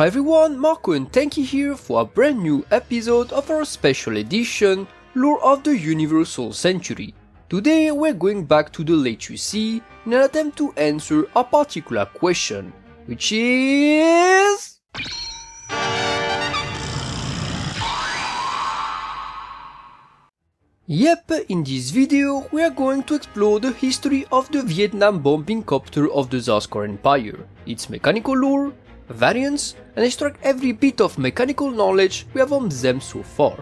Hi everyone, Marco and Tankie here for a brand new episode of our special edition Lore of the Universal Century. Today we're going back to the late UC in an attempt to answer a particular question, which is... Yep, in this video we are going to explore the history of the Vietnam bombing copter of the Zanscare Empire, its mechanical lore, variants, and extract every bit of mechanical knowledge we have on them so far.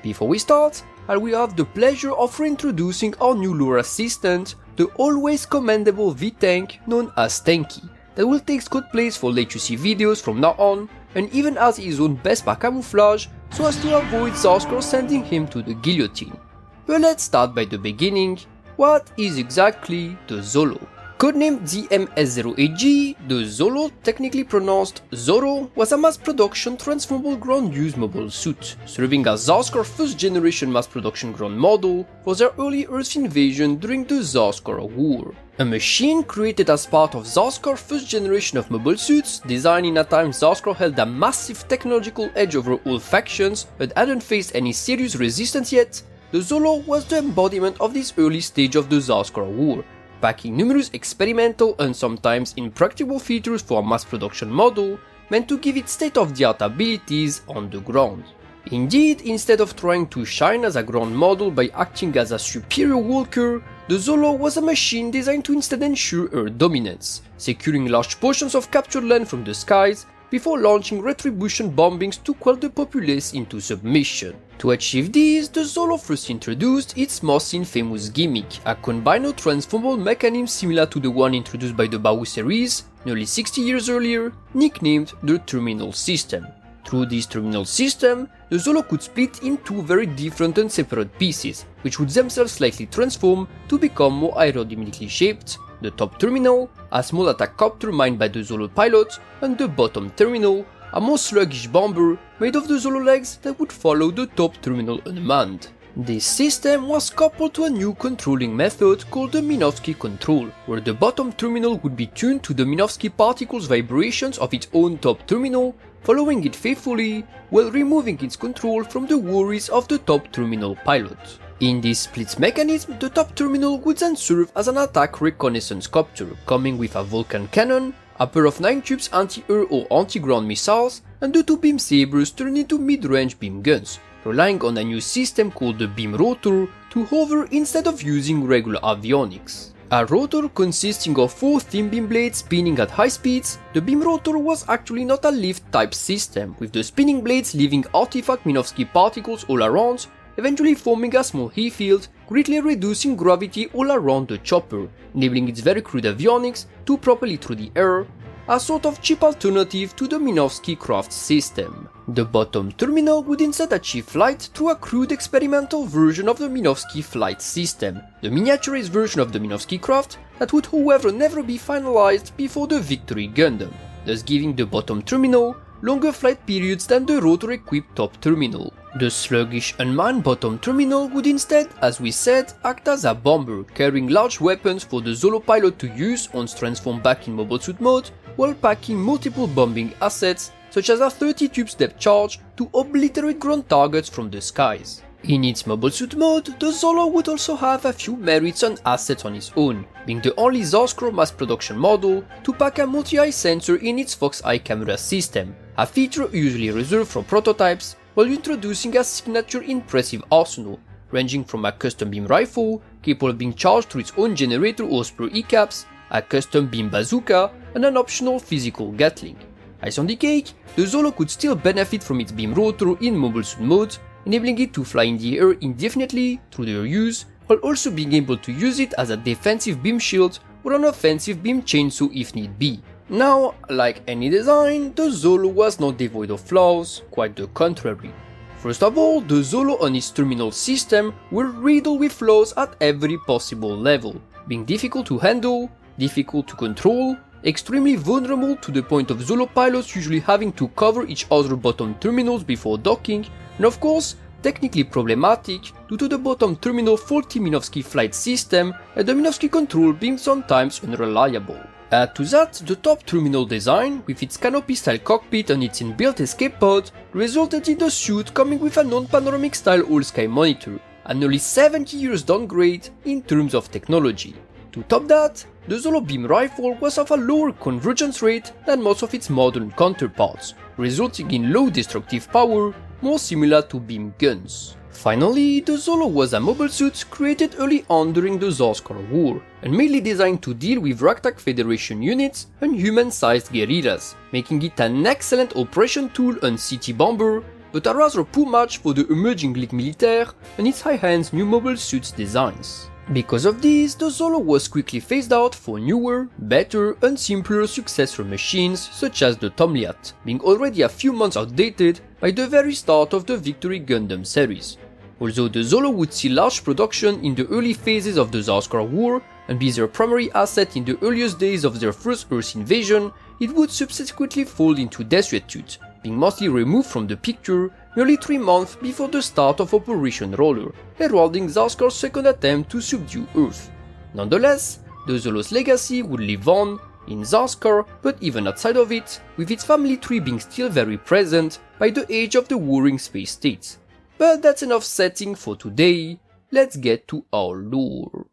Before we start, I will have the pleasure of reintroducing our new lore assistant, the always commendable V-Tank known as Tankie, that will take Scott place for late UC videos from now on, and even has his own best by camouflage so as to avoid Zanscare sending him to the guillotine. But let's start by the beginning. What is exactly the Zolo? Codenamed ZMS-S08G, the Zolo, technically pronounced Zoro, was a mass-production transformable ground-use mobile suit, serving as Zanscare's first-generation mass-production ground model for their early Earth invasion during the Zanscare War. A machine created as part of Zanscare's first generation of mobile suits, designed in a time Zanscare held a massive technological edge over all factions but hadn't faced any serious resistance yet, the Zolo was the embodiment of this early stage of the Zanscare War, packing numerous experimental and sometimes impractical features for a mass production model meant to give it state-of-the-art abilities on the ground. Indeed, instead of trying to shine as a ground model by acting as a superior walker, the Zolo was a machine designed to instead ensure air dominance, securing large portions of captured land from the skies before launching retribution bombings to quell the populace into submission. To achieve this, the Zolo first introduced its most infamous gimmick, a combiner transformable mechanism similar to the one introduced by the Bawu series nearly 60 years earlier, nicknamed the Terminal System. Through this terminal system, the Zolo could split in two very different and separate pieces, which would themselves slightly transform to become more aerodynamically shaped: the top terminal, a small attack copter manned by the Zolo pilot, and the bottom terminal, a more sluggish bomber made of the Zolo legs that would follow the top terminal unmanned. This system was coupled to a new controlling method called the Minovsky control, where the bottom terminal would be tuned to the Minovsky particles vibrations of its own top terminal, following it faithfully while removing its control from the worries of the top terminal pilot. In this split mechanism, the top terminal would then serve as an attack reconnaissance copter, coming with a Vulcan cannon, a pair of 9 tubes anti-air or anti-ground missiles, and the two beam sabers turned into mid-range beam guns, relying on a new system called the beam rotor to hover instead of using regular avionics. A rotor consisting of 4 thin beam blades spinning at high speeds, the beam rotor was actually not a lift-type system, with the spinning blades leaving artifact Minovsky particles all around, eventually forming a small heat field, greatly reducing gravity all around the chopper, enabling its very crude avionics to propel it through the air, a sort of cheap alternative to the Minovsky craft system. The bottom terminal would instead achieve flight through a crude experimental version of the Minovsky flight system, the miniaturized version of the Minovsky craft that would however never be finalized before the Victory Gundam, thus giving the bottom terminal longer flight periods than the rotor-equipped top terminal. The sluggish unmanned bottom terminal would instead, as we said, act as a bomber, carrying large weapons for the Zolo pilot to use once transformed back in mobile suit mode, while packing multiple bombing assets such as a 30 tubes depth charge to obliterate ground targets from the skies. In its mobile suit mode, the Zolo would also have a few merits and assets on its own, being the only Zanscare mass production model to pack a multi-eye sensor in its Fox Eye camera system, a feature usually reserved for prototypes, while introducing a signature impressive arsenal, ranging from a custom beam rifle, capable of being charged through its own generator or spur E-caps, a custom beam bazooka, and an optional physical Gatling. Ice on the cake, the Zolo could still benefit from its beam rotor in mobile suit mode, enabling it to fly in the air indefinitely through their use, while also being able to use it as a defensive beam shield or an offensive beam chainsaw if need be. Now, like any design, the Zolo was not devoid of flaws, quite the contrary. First of all, the Zolo and its terminal system were riddled with flaws at every possible level, being difficult to handle, difficult to control, extremely vulnerable to the point of Zolo pilots usually having to cover each other's bottom terminals before docking, and of course, technically problematic due to the bottom terminal faulty Minovsky flight system and the Minovsky control being sometimes unreliable. Add to that the top terminal design, with its canopy-style cockpit and its inbuilt escape pod, resulted in the suit coming with a non-panoramic style all-sky monitor, a nearly 70 years downgrade in terms of technology. To top that, the Zolo beam rifle was of a lower convergence rate than most of its modern counterparts, resulting in low destructive power, more similar to beam guns. Finally, the Zolo was a mobile suit created early on during the Zanscare War, and mainly designed to deal with Ragtag Federation units and human-sized guerrillas, making it an excellent operation tool and city bomber, but a rather poor match for the emerging Ligue Militaire and its high-end new mobile suits designs. Because of this, the Zolo was quickly phased out for newer, better and simpler successor machines such as the Tomliat, being already a few months outdated by the very start of the Victory Gundam series. Although the Zolo would see large production in the early phases of the Zanscare War and be their primary asset in the earliest days of their first Earth invasion, it would subsequently fall into desuetude, being mostly removed from the picture nearly 3 months before the start of Operation Roller, heralding Zanscare's second attempt to subdue Earth. Nonetheless, the Zolo's legacy would live on in Zanscare, but even outside of it, with its family tree being still very present by the age of the warring space states. But that's enough setting for today, let's get to our lore.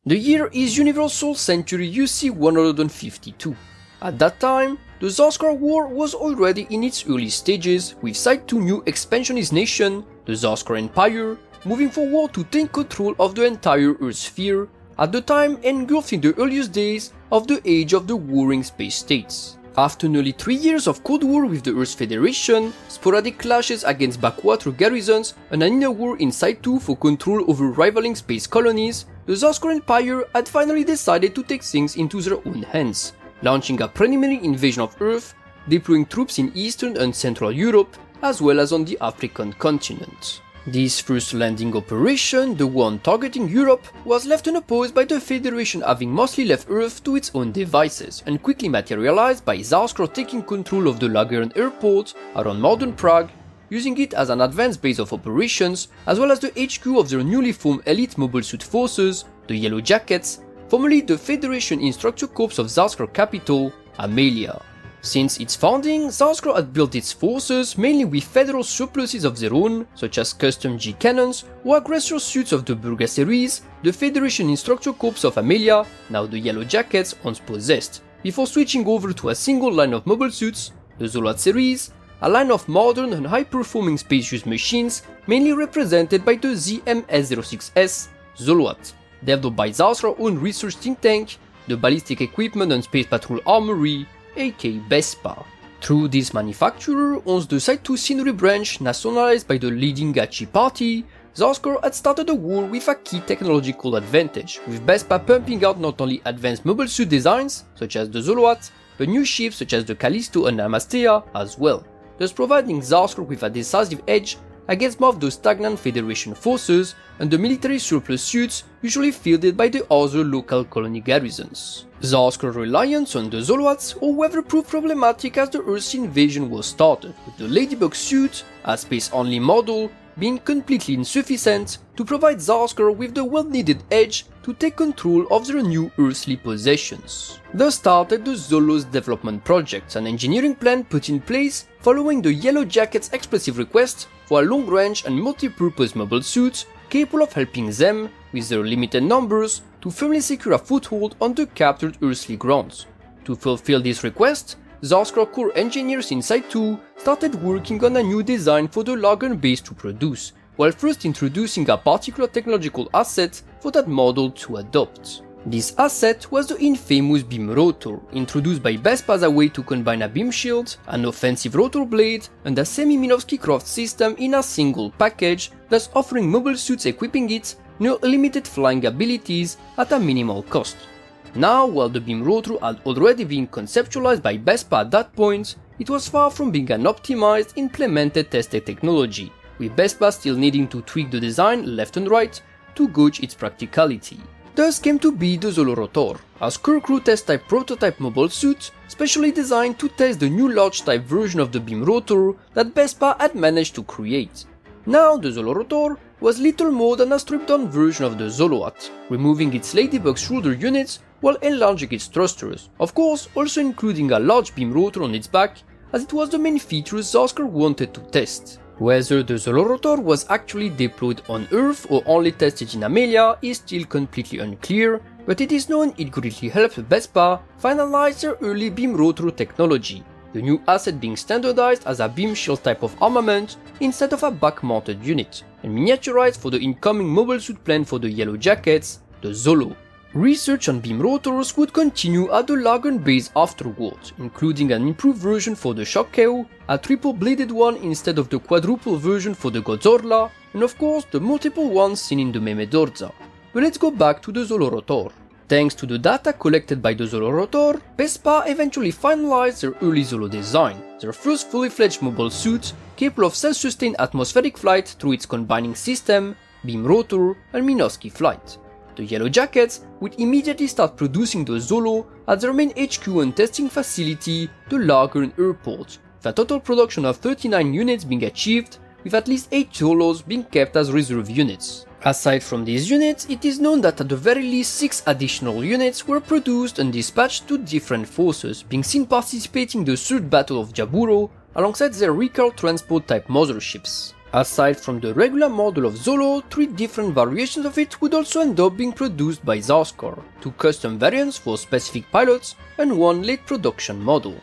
The year is Universal Century UC 152. At that time, the Zanscare War was already in its early stages, with Side 2 new expansionist nation, the Zanscare Empire, moving forward to take control of the entire Earth sphere, at the time engulfed in the earliest days of the age of the warring space states. After nearly 3 years of Cold War with the Earth Federation, sporadic clashes against backwater garrisons, and an inner war in Side 2 for control over rivaling space colonies, the Zanscare Empire had finally decided to take things into their own hands, launching a preliminary invasion of Earth, deploying troops in Eastern and Central Europe, as well as on the African continent. This first landing operation, the one targeting Europe, was left unopposed by the Federation having mostly left Earth to its own devices, and quickly materialized by Zanscare taking control of the Lagern airport around modern Prague, using it as an advanced base of operations, as well as the HQ of their newly formed elite mobile suit forces, the Yellow Jackets, formerly the Federation Instructor Corps of Zanscare capital, Amelia. Since its founding, Zanscare had built its forces mainly with federal surpluses of their own, such as custom G cannons or aggressor suits of the Burga series, the Federation Instructor Corps of Amelia, now the Yellow Jackets, once possessed, before switching over to a single line of mobile suits, the Zoloat series, a line of modern and high-performing spacious machines mainly represented by the ZMS-S08G Zolo, developed by Zanscare's own research think tank, the Ballistic Equipment and Space Patrol Armory, aka BESPA. Through this manufacturer owns the Side 2 scenery branch nationalized by the leading Gachi party, Zanscare had started a war with a key technological advantage, with BESPA pumping out not only advanced mobile suit designs, such as the Zoloat, but new ships such as the Callisto and Amastea as well, thus providing Zanscare with a decisive edge against more of the stagnant Federation forces and the military surplus suits usually fielded by the other local colony garrisons. Zanscare's reliance on the Zoloats, however, proved problematic as the Earth's invasion was started, with the Ladybug suit, a space-only model, being completely insufficient to provide Zanscare with the well-needed edge to take control of their new earthly possessions. Thus started the Zolo's development project, an engineering plan put in place following the Yellow Jackets' expressive request for a long-range and multi-purpose mobile suit capable of helping them, with their limited numbers, to firmly secure a foothold on the captured earthly grounds. To fulfill this request, Zanscare core engineers in Side 2 started working on a new design for the Lagern base to produce, while first introducing a particular technological asset for that model to adopt. This asset was the infamous beam rotor, introduced by BESPA as a way to combine a beam shield, an offensive rotor blade, and a semi-Minovsky craft system in a single package, thus offering mobile suits equipping it near limited flying abilities at a minimal cost. Now, while the beam rotor had already been conceptualized by BESPA at that point, it was far from being an optimized, implemented tested technology, with BESPA still needing to tweak the design left and right to gauge its practicality. Thus came to be the Zolorotor, a Scarecrow test type prototype mobile suit specially designed to test the new large type version of the beam rotor that BESPA had managed to create. Now the Zolorotor was little more than a stripped down version of the Zoloat, removing its Ladybug shoulder units while enlarging its thrusters, of course also including a large beam rotor on its back, as it was the main feature Zanscare wanted to test. Whether the Zolorotor was actually deployed on Earth or only tested in Amelia is still completely unclear, but it is known it greatly helped Vespa finalize their early beam rotor technology, the new asset being standardized as a beam shield type of armament instead of a back-mounted unit, and miniaturized for the incoming mobile suit plan for the Yellow Jackets, the Zolo. Research on beam rotors would continue at the Lagan base afterwards, including an improved version for the Shockeo, a triple-bladed one instead of the quadruple version for the Godzorla, and of course the multiple ones seen in the Memedorza. But let's go back to the Zolorotor. Thanks to the data collected by the Zolorotor, Vespa eventually finalized their early Zolo design, their first fully-fledged mobile suit capable of self-sustained atmospheric flight through its combining system, beam rotor, and Minovsky flight. The Yellow Jackets would immediately start producing the Zolo at their main HQ and testing facility, the Lagan Airport, with a total production of 39 units being achieved, with at least 8 Zolos being kept as reserve units. Aside from these units, it is known that at the very least 6 additional units were produced and dispatched to different forces, being seen participating in the Third Battle of Jaburo alongside their recall transport type motherships. Aside from the regular model of Zolo, 3 different variations of it would also end up being produced by Zanscare, 2 custom variants for specific pilots and 1 late production model.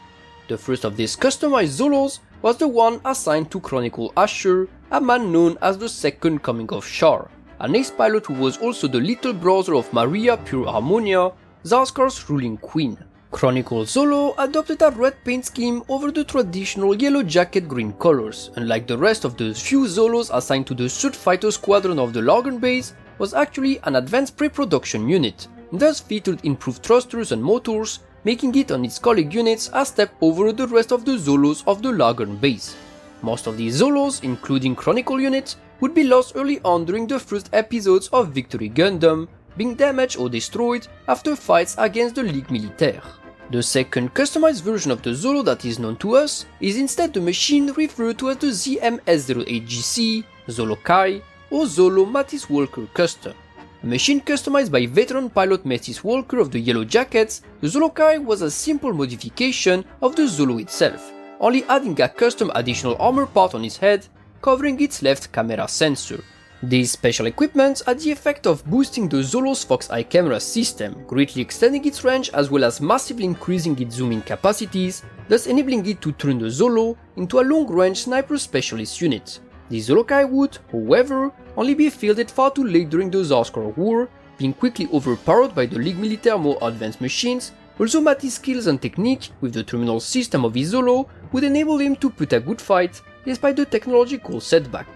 The first of these customized Zolos was the one assigned to Chronicle Asher, a man known as the Second Coming of Char, an ace pilot who was also the little brother of Maria Pure Harmonia, Zanscare's ruling queen. Chronicle Zolo adopted a red paint scheme over the traditional Yellow Jacket green colors, and like the rest of the few Zolos assigned to the 3rd Fighter Squadron of the Lagan base, was actually an advanced pre-production unit, and thus featured improved thrusters and motors, making it on its colleague units a step over the rest of the Zolos of the Lagan base. Most of these Zolos, including Chronicle units, would be lost early on during the first episodes of Victory Gundam, being damaged or destroyed after fights against the Ligue Militaire. The second customized version of the Zolo that is known to us is instead the machine referred to as the ZMS-S08G Zolo Kai or Zolo Mattis Walker Custom. A machine customized by veteran pilot Mattis Walker of the Yellow Jackets, the Zolo Kai was a simple modification of the Zolo itself, only adding a custom additional armor part on its head, covering its left camera sensor. These special equipments had the effect of boosting the Zolo's Fox Eye camera system, greatly extending its range as well as massively increasing its zoom-in capacities, thus enabling it to turn the Zolo into a long-range sniper specialist unit. The Zolo Kai would, however, only be fielded far too late during the Zanscare War, being quickly overpowered by the Ligue Militaire more advanced machines, although Mattis' skills and technique with the terminal system of his Zolo would enable him to put a good fight despite the technological setback.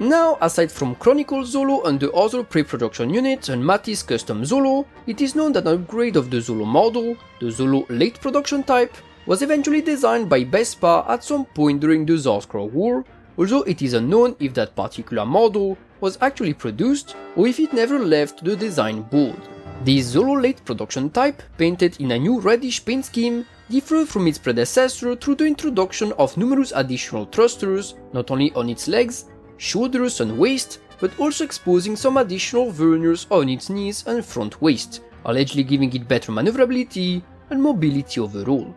Now, aside from Chronicle Zolo and the other pre-production units and Mattis' custom Zolo, it is known that an upgrade of the Zolo model, the Zolo late production type, was eventually designed by Vespa at some point during the Zanscare War, although it is unknown if that particular model was actually produced or if it never left the design board. This Zolo late production type, painted in a new reddish paint scheme, differed from its predecessor through the introduction of numerous additional thrusters, not only on its legs, shoulders and waist, but also exposing some additional verniers on its knees and front waist, allegedly giving it better maneuverability and mobility overall.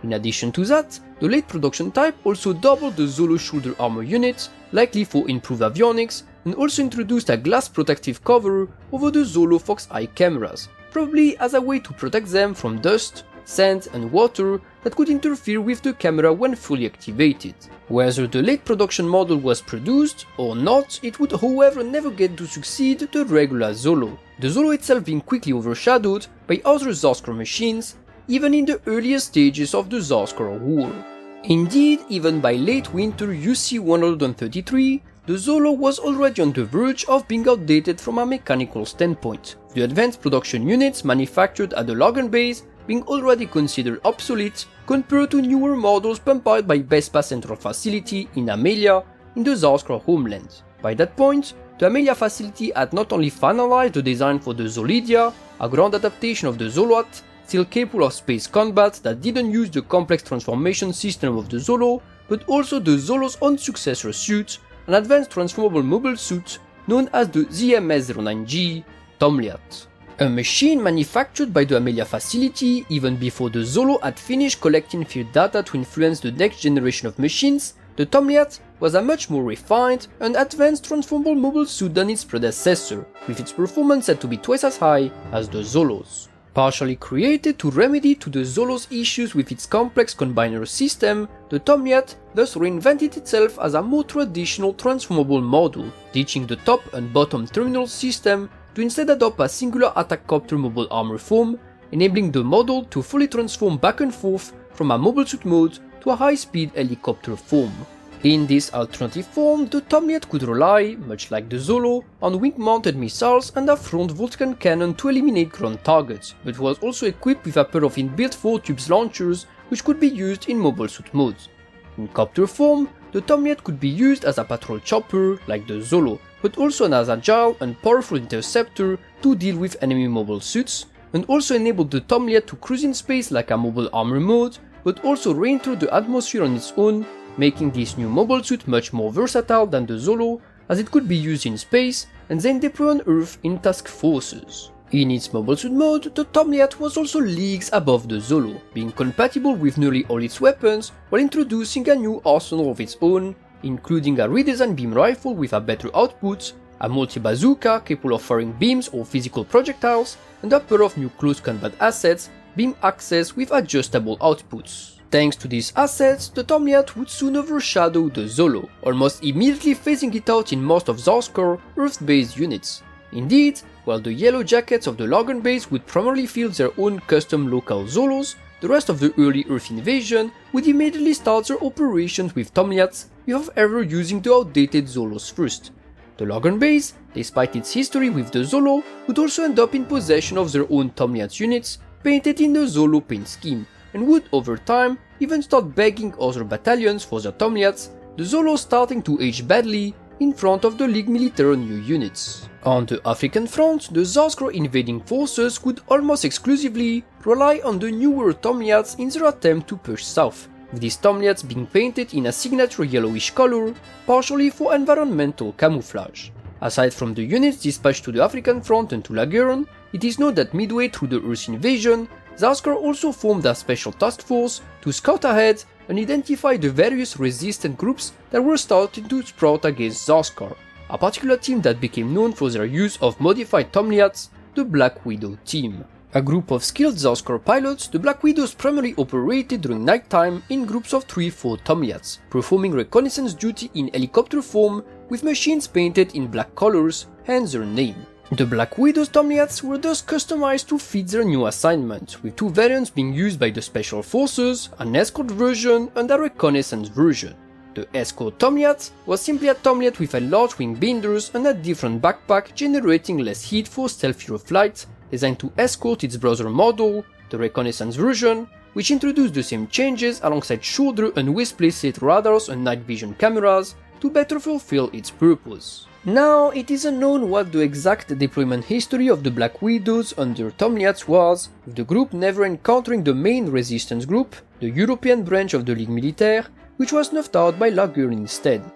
In addition to that, the late production type also doubled the Zolo shoulder armor unit, likely for improved avionics, and also introduced a glass protective cover over the Zolo Fox Eye cameras, probably as a way to protect them from dust, sand and water that could interfere with the camera when fully activated. Whether the late production model was produced or not, it would however never get to succeed the regular Zolo, the Zolo itself being quickly overshadowed by other Zanscare machines, even in the earliest stages of the Zanscare War. Indeed, even by late winter UC 133, the Zolo was already on the verge of being outdated from a mechanical standpoint, the advanced production units manufactured at the Lagan base being already considered obsolete compared to newer models pumped out by Vespa Central Facility in Amelia in the Zanscare homeland. By that point, the Amelia facility had not only finalized the design for the Zolidia, a ground adaptation of the Zoloat, still capable of space combat that didn't use the complex transformation system of the Zolo, but also the Zolo's own successor suit, an advanced transformable mobile suit known as the ZMS-S09G Tomliat. A machine manufactured by the Amelia facility even before the Zolo had finished collecting field data to influence the next generation of machines, the Tomliat was a much more refined and advanced transformable mobile suit than its predecessor, with its performance said to be twice as high as the Zolo's. Partially created to remedy to the Zolo's issues with its complex combiner system, the Tomliat thus reinvented itself as a more traditional transformable model, ditching the top and bottom terminal system to instead adopt a singular attack copter mobile armor form, enabling the model to fully transform back and forth from a mobile suit mode to a high-speed helicopter form. In this alternative form, the Tomliat could rely, much like the Zolo, on wing-mounted missiles and a front Vulcan cannon to eliminate ground targets, but was also equipped with a pair of inbuilt 4-tubes launchers which could be used in mobile suit mode. In copter form, the Tomliat could be used as a patrol chopper, like the Zolo, but also as an agile and powerful interceptor to deal with enemy mobile suits, and also enabled the Tomliat to cruise in space like a mobile armor mode, but also re-enter the atmosphere on its own, making this new mobile suit much more versatile than the Zolo, as it could be used in space and then deploy on Earth in task forces. In its mobile suit mode, the Tomliat was also leagues above the Zolo, being compatible with nearly all its weapons while introducing a new arsenal of its own, including a redesigned beam rifle with a better output, a multi-bazooka capable of firing beams or physical projectiles, and a pair of new close combat assets, beam access with adjustable outputs. Thanks to these assets, the Tomliat would soon overshadow the Zolo, almost immediately phasing it out in most of Zanscare Earth-based units. Indeed, while the Yellow Jackets of the Logan base would primarily field their own custom local Zolos, the rest of the early Earth invasion would immediately start their operations with Tomliats without ever using the outdated Zolos first. The Logan base, despite its history with the Zolo, would also end up in possession of their own Tomliat units painted in the Zolo paint scheme, and would over time even start begging other battalions for their Tomliats, the Zolo starting to age badly in front of the League military new units. On the African front, the Zanscare invading forces would almost exclusively rely on the newer Tomliats in their attempt to push south, with these Tomliats being painted in a signature yellowish color, partially for environmental camouflage. Aside from the units dispatched to the African front and to Lagern, it is known that midway through the Earth invasion, Zanscare also formed a special task force to scout ahead and identify the various resistant groups that were starting to sprout against Zanscare, a particular team that became known for their use of modified Tomliats, the Black Widow team. A group of skilled Zanscare pilots, the Black Widows primarily operated during nighttime in groups of 3-4 Tomliats, performing reconnaissance duty in helicopter form with machines painted in black colors, hence their name. The Black Widow's Tomliats were thus customized to fit their new assignment, with two variants being used by the Special Forces, an escort version and a reconnaissance version. The escort Tomliat was simply a Tomliat with a large wing binders and a different backpack generating less heat for stealthier flight, designed to escort its brother model, the reconnaissance version, which introduced the same changes alongside shoulder and waist placed radars and night vision cameras to better fulfill its purpose. Now, it is unknown what the exact deployment history of the Black Widows under Tomliats was, with the group never encountering the main resistance group, the European branch of the Ligue Militaire, which was snuffed out by Lagern instead.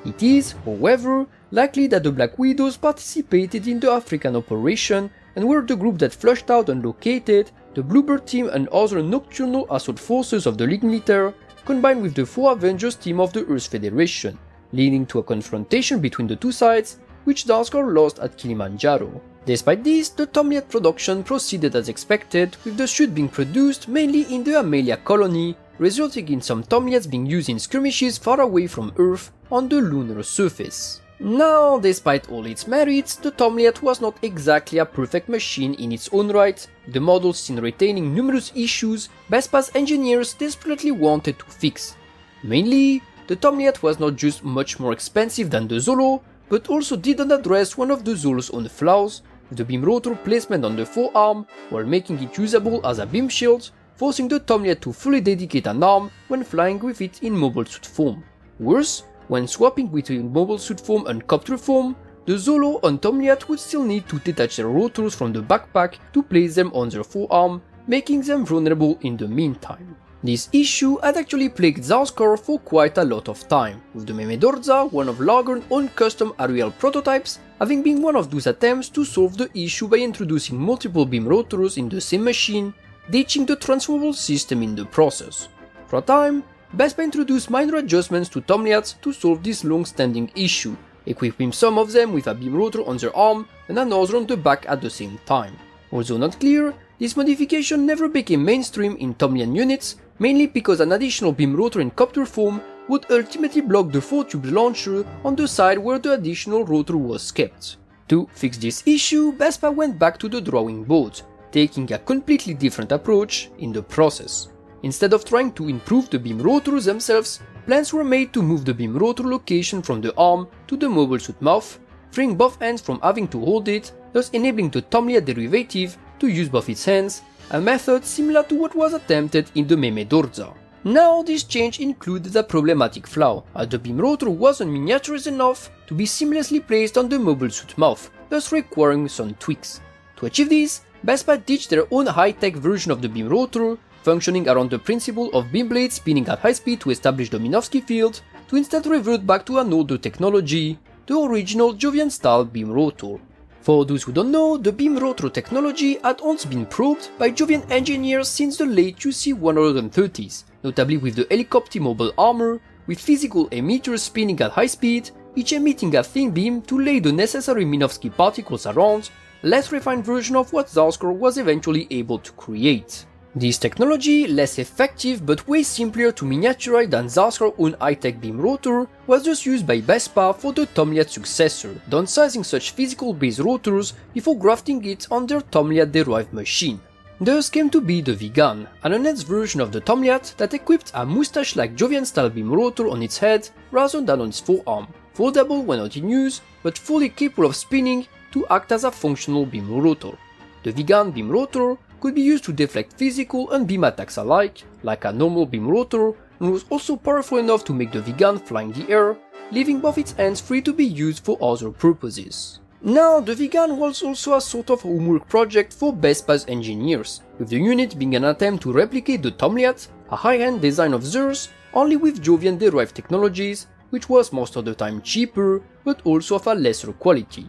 It is, however, likely that the Black Widows participated in the African operation and were the group that flushed out and located the Bluebird team and other nocturnal assault forces of the Ligue Militaire, combined with the 4 Avengers team of the Earth Federation, leading to a confrontation between the two sides, which Zanscare lost at Kilimanjaro. Despite this, the Tomliat production proceeded as expected, with the suit being produced mainly in the Amelia colony, resulting in some Tomliats being used in skirmishes far away from Earth on the lunar surface. Now, despite all its merits, the Tomliat was not exactly a perfect machine in its own right, the model still retaining numerous issues Vespa's engineers desperately wanted to fix. Mainly, the Tomliat was not just much more expensive than the Zolo, but also didn't address one of the Zolo's own flaws, with the beam rotor placement on the forearm while making it usable as a beam shield, forcing the Tomliat to fully dedicate an arm when flying with it in mobile suit form. Worse, when swapping between mobile suit form and copter form, the Zolo and Tomliat would still need to detach their rotors from the backpack to place them on their forearm, making them vulnerable in the meantime. This issue had actually plagued Zanscare for quite a lot of time, with the Memedorza, one of Lagern's own custom aerial prototypes, having been one of those attempts to solve the issue by introducing multiple beam rotors in the same machine, ditching the transformable system in the process. For a time, Vespa introduced minor adjustments to Tomliat to solve this long-standing issue, equipping some of them with a beam rotor on their arm and another on the back at the same time. Although not clear, this modification never became mainstream in Tomlian units, mainly because an additional beam rotor in copter form would ultimately block the 4-tube launcher on the side where the additional rotor was kept. To fix this issue, Vespa went back to the drawing board, taking a completely different approach in the process. Instead of trying to improve the beam rotors themselves, plans were made to move the beam rotor location from the arm to the mobile suit mouth, freeing both hands from having to hold it, thus enabling the Tomliat derivative to use both its hands, a method similar to what was attempted in the Meme Dorza. Now this change included a problematic flaw, as the beam rotor wasn't miniaturized enough to be seamlessly placed on the mobile suit mouth, thus requiring some tweaks. To achieve this, Vespa ditched their own high-tech version of the beam rotor, functioning around the principle of beam blades spinning at high speed to establish the Minovsky field, to instead revert back to an older technology, the original Jovian-style beam rotor. For those who don't know, the beam rotor technology had once been probed by Jovian engineers since the late UC-130s, notably with the helicopter mobile armor, with physical emitters spinning at high speed, each emitting a thin beam to lay the necessary Minovsky particles around, a less refined version of what Zanscare was eventually able to create. This technology, less effective but way simpler to miniaturize than Zanscare's own high-tech beam rotor, was just used by Vespa for the Tomliat successor, downsizing such physical-based rotors before grafting it on their Tomliat-derived machine. Thus came to be the Vigan, an enhanced version of the Tomliat that equipped a moustache-like Jovian-style beam rotor on its head rather than on its forearm, foldable when not in use, but fully capable of spinning to act as a functional beam rotor. The Vigan beam rotor could be used to deflect physical and beam attacks alike, like a normal beam rotor, and was also powerful enough to make the Vigan fly in the air, leaving both its ends free to be used for other purposes. Now, the Vigan was also a sort of homework project for Vespa's engineers, with the unit being an attempt to replicate the Tomliat, a high-end design of theirs, only with Jovian-derived technologies, which was most of the time cheaper, but also of a lesser quality.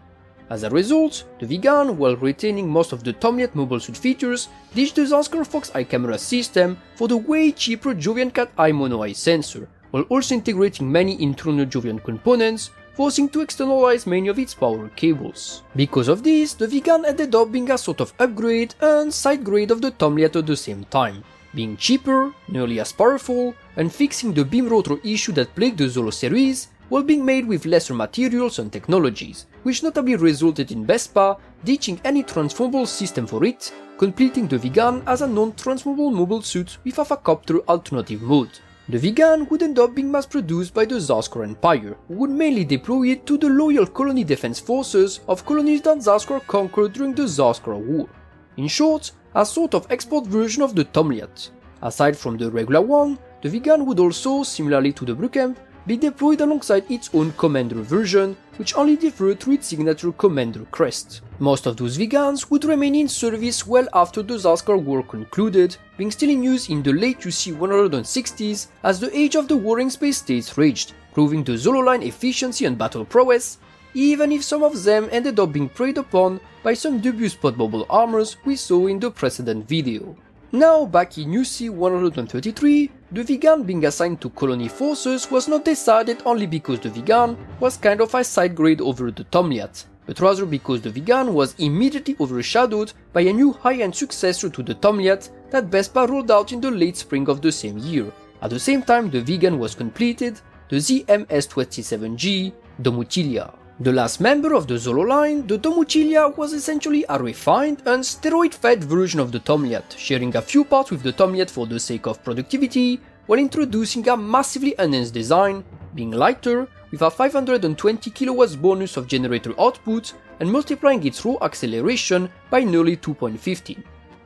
As a result, the Vigan, while retaining most of the Tomliat mobile suit features, ditched the Zanscare Fox Eye camera system for the way cheaper Jovian Cat Eye Mono Eye sensor, while also integrating many internal Jovian components, forcing to externalize many of its power cables. Because of this, the Vigan ended up being a sort of upgrade and side grade of the Tomliat at the same time, being cheaper, nearly as powerful, and fixing the beam rotor issue that plagued the Zolo series, while being made with lesser materials and technologies, which notably resulted in Vespa ditching any transformable system for it, completing the Vigan as a non-transformable mobile suit with a copter alternative mode. The Vigan would end up being mass-produced by the Zanscare Empire, who would mainly deploy it to the loyal colony defense forces of colonies that Zanscare conquered during the Zanscare War. In short, a sort of export version of the Tomliat. Aside from the regular one, the Vigan would also, similarly to the Revamp, be deployed alongside its own Commander version, which only differed through its signature Commander crest. Most of those Vigans would remain in service well after the Zanscare War concluded, being still in use in the late UC-160s as the age of the warring space states raged, proving the Zolo line efficiency and battle prowess, even if some of them ended up being preyed upon by some dubious spot bubble armors we saw in the precedent video. Now, back in UC-133, the Vigan being assigned to colony forces was not decided only because the Vigan was kind of a side grade over the Tomliat, but rather because the Vigan was immediately overshadowed by a new high-end successor to the Tomliat that Vespa rolled out in the late spring of the same year. At the same time the Vigan was completed, the ZMS-S08G Domuttlia. The last member of the Zolo line, the Domuttlia was essentially a refined and steroid-fed version of the Tomliat, sharing a few parts with the Tomliat for the sake of productivity, while introducing a massively enhanced design, being lighter, with a 520 kW bonus of generator output and multiplying its raw acceleration by nearly 2.15.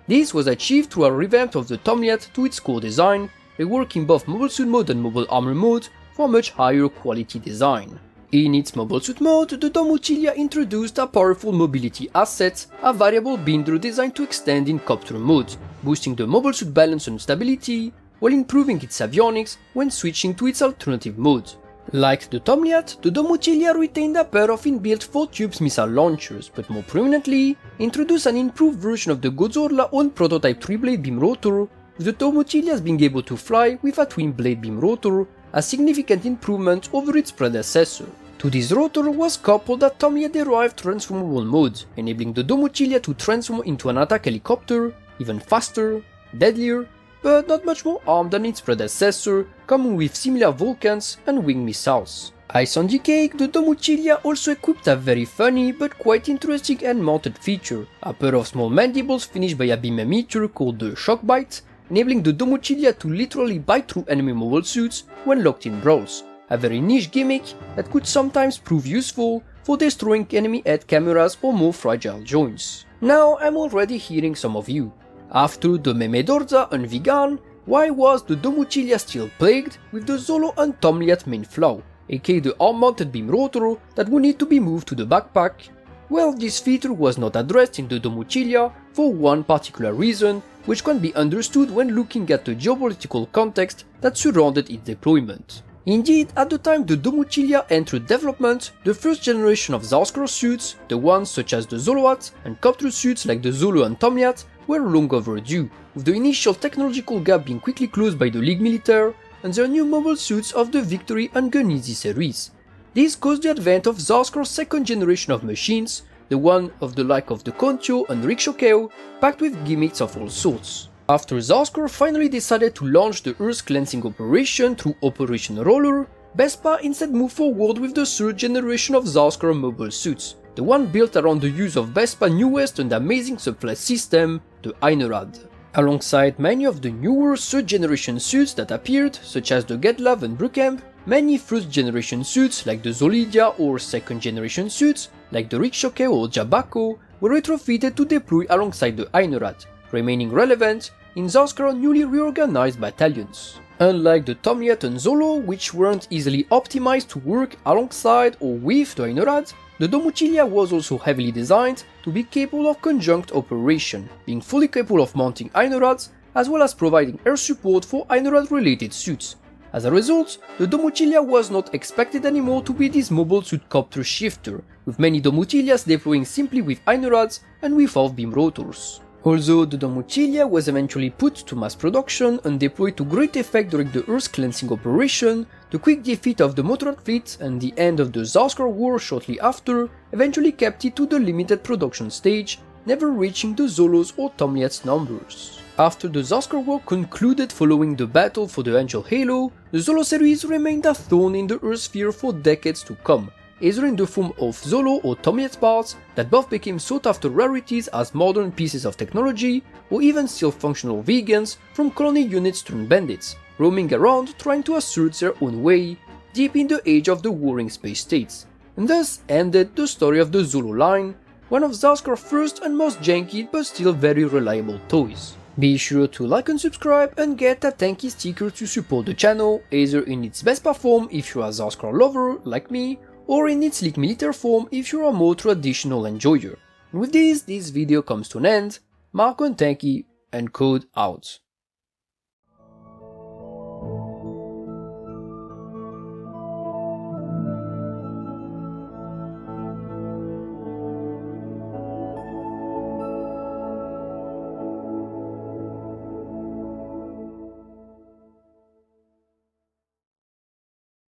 This was achieved through a revamp of the Tomliat to its core design, reworking both mobile suit mode and mobile armor mode for a much higher quality design. In its mobile suit mode, the Domuttlia introduced a powerful mobility asset, a variable binder designed to extend in copter mode, boosting the mobile suit balance and stability, while improving its avionics when switching to its alternative mode. Like the Tomliat, the Domuttlia retained a pair of inbuilt 4-tubes missile launchers, but more prominently, introduced an improved version of the Godzorla own prototype 3-blade beam rotor, with the Domuttlias being able to fly with a twin-blade beam rotor, a significant improvement over its predecessor. To this rotor was coupled a Tomliat-derived transformable mode, enabling the Domuttlia to transform into an attack helicopter, even faster, deadlier, but not much more armed than its predecessor, coming with similar Vulcans and wing missiles. Ice on the cake, the Domuttlia also equipped a very funny but quite interesting end-mounted feature, a pair of small mandibles finished by a beam emitter called the Shock Bite, enabling the Domuttlia to literally bite through enemy mobile suits when locked in brawls, a very niche gimmick that could sometimes prove useful for destroying enemy head cameras or more fragile joints. Now I'm already hearing some of you. After the Memedorza and Vigan, why was the Domuttlia still plagued with the Zolo and Tomliat main flaw, aka the arm-mounted beam rotor that would need to be moved to the backpack? Well, this feature was not addressed in the Domuttlia for one particular reason, which can be understood when looking at the geopolitical context that surrounded its deployment. Indeed, at the time the Domuttlia entered development, the first generation of Zanscare suits, the ones such as the Zoloat and copter suits like the Zolo and Tomliat, were long overdue, with the initial technological gap being quickly closed by the Ligue Militaire and their new mobile suits of the Victory and Gun-Easy series. This caused the advent of Zanscare's second generation of machines, the one of the like of the Kontio and Rikshokeo, packed with gimmicks of all sorts. After Zanscare finally decided to launch the Earth cleansing operation through Operation Roller, Vespa instead moved forward with the third generation of Zanscare mobile suits, the one built around the use of Vespa's newest and amazing subflight system, the Einerad. Alongside many of the newer third generation suits that appeared, such as the Gedlav and Bruckham, many first generation suits like the Zolidia or second generation suits like the Rikshokeo or Jabako were retrofitted to deploy alongside the Einerad, remaining relevant in Zanscare's newly reorganized battalions. Unlike the Tomliat and Zolo, which weren't easily optimized to work alongside or with the Einerad, the Domuttlia was also heavily designed to be capable of conjunct operation, being fully capable of mounting Einerads as well as providing air support for Einerad-related suits. As a result, the Domuttlia was not expected anymore to be this mobile suit copter shifter, with many Domuttlias deploying simply with Einerads and without beam rotors. Although the Domuttlia was eventually put to mass production and deployed to great effect during the Earth cleansing operation, the quick defeat of the Motorrad fleet and the end of the Zanscare war shortly after eventually kept it to the limited production stage, never reaching the Zolos or Tomliat's numbers. After the Zanscare war concluded following the battle for the Angel Halo, the Zolo series remained a thorn in the Earth sphere for decades to come, either in the form of Zolo or Tomliat parts that both became sought after rarities as modern pieces of technology, or even still functional vegans from colony units turned bandits, roaming around trying to assert their own way, deep in the age of the warring space states, and thus ended the story of the Zolo line, one of Zanscare's first and most janky but still very reliable toys. Be sure to like and subscribe and get a Tankie sticker to support the channel, either in its Vespa form if you are a Zanscare lover like me, or in its Ligue Militaire form if you're a more traditional enjoyer. And with this video comes to an end. Marco and Tankie, and code out.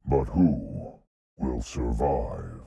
But who will survive?